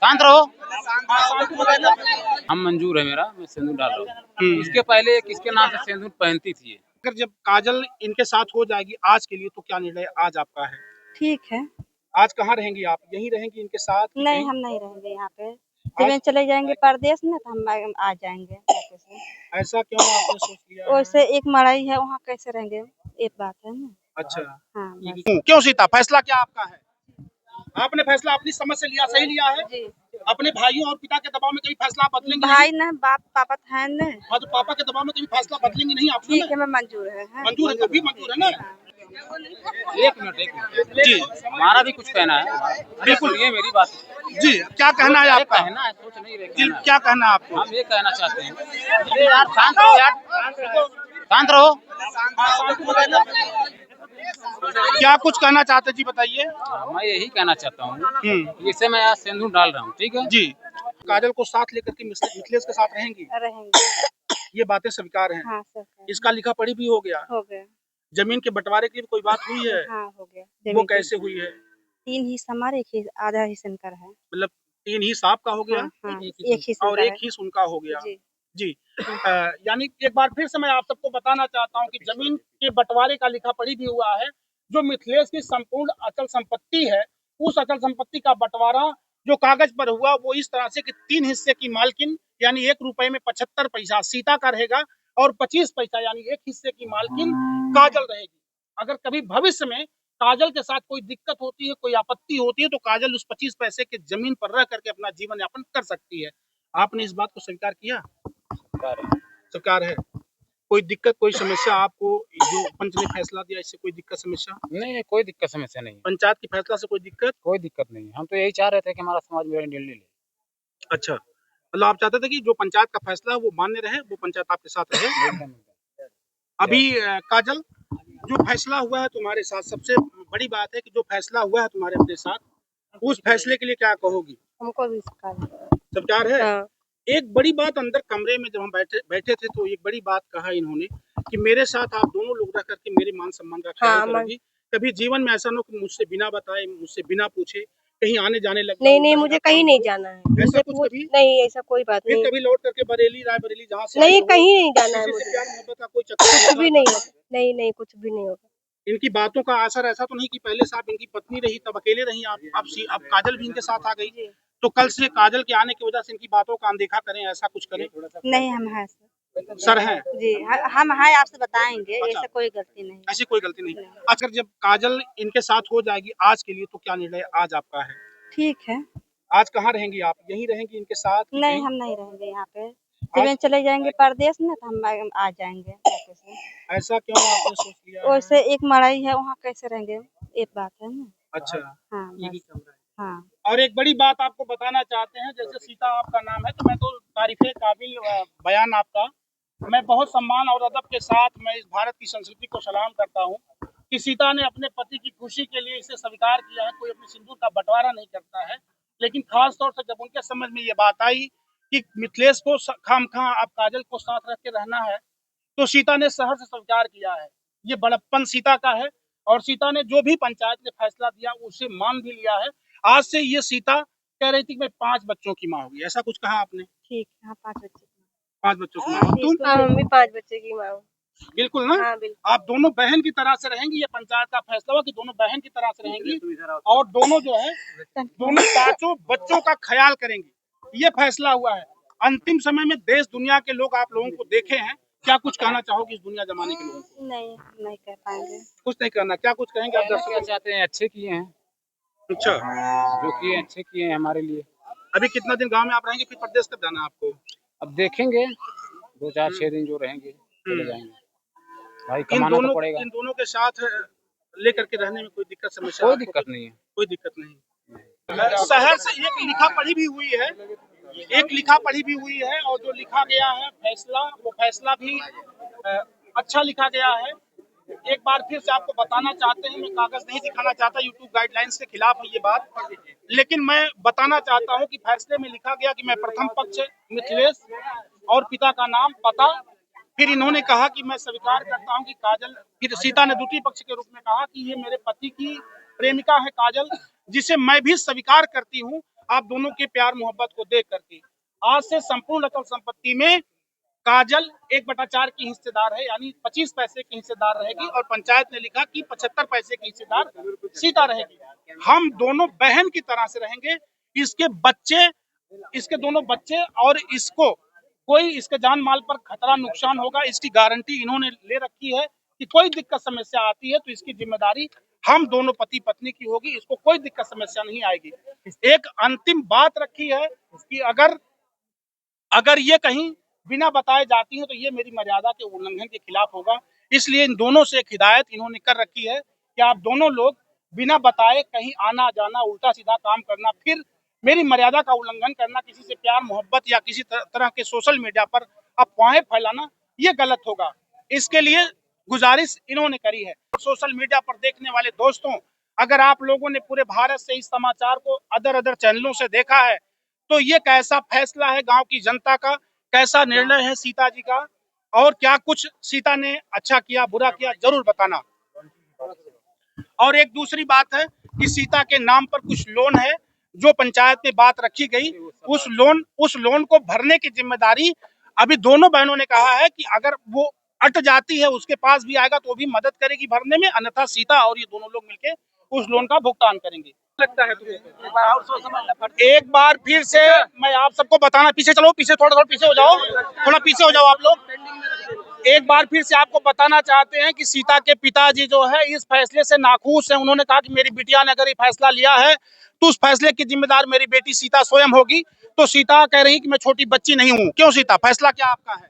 शांत रहो। हम मंजूर है मेरा, मैं सिंदूर डाल रहा हूँ। इसके पहले किसके नाम से सिंदूर पहनती थी ये? अगर जब काजल इनके साथ हो जाएगी आज के लिए तो क्या निर्णय आज आपका है? ठीक है। आज कहाँ रहेंगी आप? यहीं रहेंगी इनके साथ? नहीं, हम नहीं रहेंगे यहाँ पे। जब ये चले जाएंगे परदेश में तो हम आ जाएंगे वापस से। ऐसा क्यों आपने सोच लिया? वैसे एक मड़ाई है, वहाँ कैसे रहेंगे? एक बात है ना। अच्छा। हाँ बस। क्यों सीता, फैसला क्या आपका है? आपने फैसला अपनी समझ से लिया, सही लिया है? जी। अपने भाइयों और पिता के दबाव में कभी फैसला बदलेंगे भाई नहीं? ना, बाप पापा है ना। हाँ, तो पापा के दबाव में कभी फैसला बदलेंगे नहीं आप? ठीक है, मैं मंजूर है। मंजूर है, तब भी मंजूर है ना? एक मिनट जी, हमारा भी कुछ कहना है। बिल्कुल, ये मेरी बात है। जी, क्या कहना है आपका? कहना है, सोच नहीं रहे जी, कहना है। क्या कहना है आपको? हम ये कहना चाहते हैं, अरे यार शांत रहो यार, शांत रहो। क्या कुछ कहना चाहते जी, बताइए। मैं यही कहना चाहता हूँ, जैसे मैं आज सिंदूर डाल रहा हूँ, ठीक है जी, काजल को साथ लेकर के मिथिलेश के साथ रहेंगी? रहेंगे। ये बातें स्वीकार हैं। हाँ सर। इसका लिखा पढ़ी भी हो गया? हो गया। जमीन के बंटवारे की भी कोई बात हुई है? हाँ हो गया। वो कैसे हुई है? 3 हिस्सा हमारे, एक आधा हिस्सा इनका है। मतलब 3 हिस्सा आपका हो गया? हाँ, हाँ, एक एक हिस्सा और उनका एक है। हिस्सा उनका हो गया। जी। जी। यानी एक बार फिर से मैं आप सबको बताना चाहता हूँ कि जमीन के बंटवारे का लिखा पढ़ी भी हुआ है। जो मिथिलेश की संपूर्ण अचल संपत्ति है, उस अचल संपत्ति का बंटवारा जो कागज पर हुआ वो इस तरह से कि 3 हिस्से की मालकिन यानी 1 रुपए में 75 पैसा सीता का रहेगा और 25 पैसा यानी 1 हिस्से की मालकिन काजल रहेगी। अगर कभी भविष्य में काजल के साथ कोई दिक्कत होती है, कोई आपत्ति होती है तो काजल उस 25 पैसे के जमीन पर रह करके अपना जीवन यापन कर सकती है। आपने इस बात को स्वीकार किया? स्वीकार है। कोई दिक्कत, कोई समस्या आपको जो पंच ने फैसला दिया इससे कोई दिक्कत समस्या? नहीं, कोई दिक्कत समस्या नहीं है। पंचायत की फैसला से कोई दिक्कत? कोई दिक्कत नहीं है। हम तो यही चाह रहे थे कि हमारा समाज मेरा निर्णय ले। अच्छा, मतलब आप चाहते थे कि जो पंचायत का फैसला है वो मान्य रहे, वो पंचायत आपके साथ रहे। अभी काजल, जो फैसला हुआ है तुम्हारे साथ, सबसे बड़ी बात है कि जो फैसला हुआ है तुम्हारे अपने साथ, उस फैसले के लिए क्या कहोगी? हमको भी सरकार है। हाँ। एक बड़ी बात अंदर कमरे में जब हम बैठे थे तो एक बड़ी बात कहा इन्होंने कि मेरे साथ आप दोनों लोग रह करके मेरे मान सम्मान का ख्याल करोगी। कभी जीवन में ऐसा न हो कि मुझसे बिना बताए, मुझसे बिना पूछे कहीं आने जाने लग नहीं नहीं, मुझे कहीं नहीं जाना है। ऐसा कुछ कभी नहीं, ऐसा कोई बात फिर नहीं। कभी लौट करके बरेली, रायबरेली जहाँ से नहीं, कहीं नहीं जाना है मुझे। प्यार मोहब्बत का कोई चक्कर कुछ भी नहीं होगा। नहीं नहीं, कुछ भी नहीं होगा। इनकी बातों का असर ऐसा तो नहीं कि पहले से आप इनकी पत्नी रही तब अकेले रही आप, अब काजल भी इनके साथ आ गई तो कल से काजल के आने की वजह से इनकी बातों का अनदेखा करें, ऐसा कुछ करें? नहीं, हम हैं सर हैं जी, हम हैं, आपसे बताएंगे। अच्छा। ऐसा कोई गलती नहीं। ऐसी कोई गलती नहीं। अगर जब काजल इनके साथ हो जाएगी आज के लिए तो क्या निर्णय आज आपका है? ठीक है। आज कहाँ रहेंगी आप? यहीं रहेंगी इनके साथ? नहीं, हम नहीं रहेंगे यहाँ पे। जब ये चले जाएंगे परदेश में तो हम आ जाएंगे वापस से। ऐसा क्यों आपने सोच लिया? वैसे एक मड़ाई है, वहाँ कैसे रहेंगे? एक बात है ना। अच्छा। हाँ बस। हाँ। और एक बड़ी बात आपको बताना चाहते हैं, जैसे सीता आपका नाम है तो मैं तो तारीफे काबिल बयान आपका, मैं बहुत सम्मान और अदब के साथ मैं इस भारत की संस्कृति को सलाम करता हूँ कि सीता ने अपने पति की खुशी के लिए इसे स्वीकार किया है। कोई अपने सिंदूर का बंटवारा नहीं करता है, लेकिन खास तौर से जब उनके समझ में ये बात आई कि मिथिलेश को खामखा आप काजल को साथ रख के रहना है तो सीता ने सहर्ष स्वीकार किया है। ये बड़प्पन सीता का है और सीता ने जो भी पंचायत ने फैसला दिया उसे मान भी लिया है। आज से ये सीता कह रही थी कि मैं 5 बच्चों की माँ होगी, ऐसा कुछ कहा आपने? ठीक है। हाँ, 5 बच्चे 5 बच्चों की माँ। तुम? मम्मी 5 बच्चे की माँ। बिल्कुल ना? हाँ, बिल्कुल। आप दोनों बहन की तरह से रहेंगी, ये पंचायत का फैसला हुआ कि दोनों बहन की तरह से रहेंगी और दोनों जो है दोनों 5 बच्चों का ख्याल करेंगी। ये फैसला हुआ है। अंतिम समय में देश दुनिया के लोग आप लोगों को देखे हैं, क्या कुछ कहना चाहोगे इस दुनिया जमाने के लोगों को? नहीं कह पाएंगे। कुछ नहीं कहना, क्या कुछ कहेंगे आप दर्शकों क्या को? चाहते हैं, अच्छे किए हैं, अच्छा, जो किए अच्छे किए हैं हमारे लिए। अभी कितना दिन गांव में आप रहेंगे, फिर प्रदेश कब जाना है आपको? अब देखेंगे, 2-4-6 दिन जो रहेंगे चले जाएंगे। भाई कमाना तो पड़ेगा। इन दोनों के साथ लेकर के रहने में कोई दिक्कत समस्या? कोई दिक्कत नहीं है। कोई दिक्कत नहीं। शहर से एक लिखा पढ़ी भी हुई है, एक लिखा पढ़ी भी हुई है और जो लिखा गया है फैसला, वो फैसला भी अच्छा लिखा गया है। एक बार फिर से आपको बताना चाहते हैं, मैं कागज नहीं दिखाना चाहता, यूट्यूब गाइडलाइंस के खिलाफ है ये बात, लेकिन मैं बताना चाहता हूं कि फैसले में लिखा गया कि मैं प्रथम पक्ष मिथिलेश और पिता का नाम पता, फिर इन्होंने कहा कि मैं स्वीकार करता हूं कि काजल, फिर सीता ने द्वितीय पक्ष के रूप में कहा कि ये मेरे पति की प्रेमिका है काजल, जिसे मैं भी स्वीकार करती हूं आप दोनों के प्यार मोहब्बत को देख करके आज से संपूर्ण अचल संपत्ति में काजल 1/4 की हिस्सेदार है, यानी 25 पैसे की हिस्सेदार रहेगी, और पंचायत ने लिखा कि 75 पैसे की हिस्सेदार सीता रहेगी। हम दोनों बहन की तरह से रहेंगे। इसके दोनों बच्चे और इसको कोई इसके जान माल पर खतरा नुकसान होगा, इसकी गारंटी इन्होंने ले रखी है कि कोई दिक्कत समस्या आती है तो इसकी जिम्मेदारी हम दोनों पति पत्नी की होगी, इसको कोई दिक्कत समस्या नहीं आएगी। एक अंतिम बात रखी है कि अगर ये कहीं बिना बताए जाती है तो ये मेरी मर्यादा के उल्लंघन के खिलाफ होगा। इसलिए इन दोनों से एक हिदायत इन्होंने कर रखी है कि आप दोनों लोग बिना बताए कहीं आना जाना, उल्टा सीधा काम करना, फिर मेरी मर्यादा का उल्लंघन करना, किसी से प्यार मोहब्बत या किसी तरह के सोशल मीडिया पर अफवाहें फैलाना, ये गलत होगा। इसके लिए गुजारिश इन्होंने करी है। सोशल मीडिया पर देखने वाले दोस्तों, अगर आप लोगों ने पूरे भारत से इस समाचार को अदर चैनलों से देखा है तो ये कैसा फैसला है गांव की जनता का, कैसा निर्णय है सीता जी का, और क्या कुछ सीता ने अच्छा किया बुरा किया, जरूर बताना। और एक दूसरी बात है कि सीता के नाम पर कुछ लोन है जो पंचायत में बात रखी गई, उस लोन को भरने की जिम्मेदारी अभी दोनों बहनों ने कहा है कि अगर वो अट जाती है उसके पास भी आएगा तो वो भी मदद करेगी भरने में, अन्यथा सीता और ये दोनों लोग मिलके उस लोन का भुगतान करेंगे। लगता है एक बार फिर से मैं आप सबको बताना, पीछे चलो, पीछे थोड़ा पीछे हो जाओ, थोड़ा पीछे हो जाओ आप लोग। एक बार फिर से आपको बताना चाहते हैं कि सीता के पिताजी जो है इस फैसले से नाखुश है। उन्होंने कहा कि मेरी बिटिया ने अगर ये फैसला लिया है तो उस फैसले की जिम्मेदार मेरी बेटी सीता स्वयं होगी। तो सीता कह रही कि मैं छोटी बच्ची नहीं हूँ। क्यों सीता, फैसला क्या आपका है?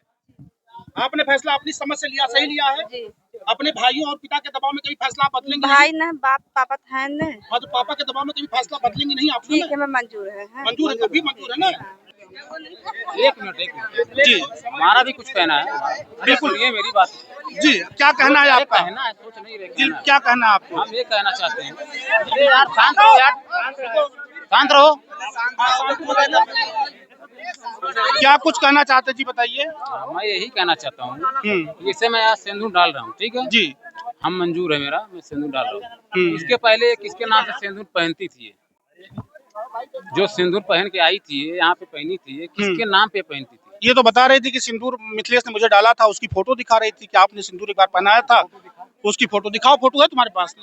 आपने फैसला अपनी समझ से लिया, सही लिया है जी। अपने भाइयों और पिता के दबाव में कभी फैसला बदलेंगे? भाई ना, बाप पापा है ना। हाँ, तो पापा के दबाव में कभी फैसला बदलेंगे नहीं आप? ठीक है, मैं मंजूर है। मंजूर है, तभी मंजूर है ना। एक मिनट जी, हमारा भी कुछ कहना है। बिल्कुल, ये मेरी बात जी। क्या कहना है आपका? कहना है, सोच नहीं रहे जी, क्या कहना है आपको? हम ये कहना चाहते हैं, यार शांत रहो, यार शांत रहो। क्या कुछ कहना चाहते जी, बताइए। मैं यही कहना चाहता हूँ, जैसे मैं आज सिंदूर डाल रहा हूँ, ठीक है जी, हम मंजूर है मेरा, मैं सिंदूर डाल रहा हूँ। इसके पहले किसके नाम से सिंदूर पहनती थी? जो सिंदूर पहन के आई थी यहाँ पे पहनी थी, किसके नाम पे पहनती थी? ये तो बता रही थी कि सिंदूर मिथिलेश ने मुझे डाला था, उसकी फोटो दिखा रही थी कि आपने सिंदूर एक बार पहनाया था, उसकी फोटो दिखाओ। फोटो है तुम्हारे पास?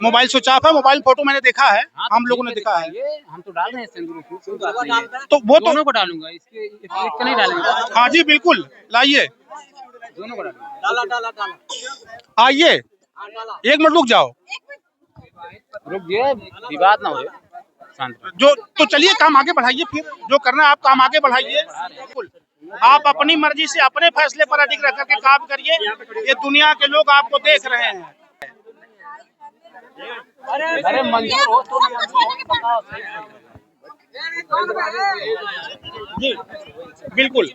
मोबाइल स्विच ऑफ है, मोबाइल फोटो मैंने देखा है। हाँ, हम लोगों ने देखा है। हम तो डाल रहे हैं सिंदूर, तो वो दोनों को डालूंगा, इसके एक नहीं डालेंगे। हाँ जी बिल्कुल, लाइए, दोनों को डालूंगा। आइए, एक मिनट रुक जाओ, रुक गए, विवाद ना हो। जो तो चलिए, काम आगे बढ़ाइए, फिर जो करना है आप काम आगे बढ़ाइए। आप अपनी मर्जी से अपने फैसले पर अडिग रह करके काम करिए। ये दुनिया के लोग आपको देख रहे हैं। अरे मंजूर हो तो जी बिल्कुल।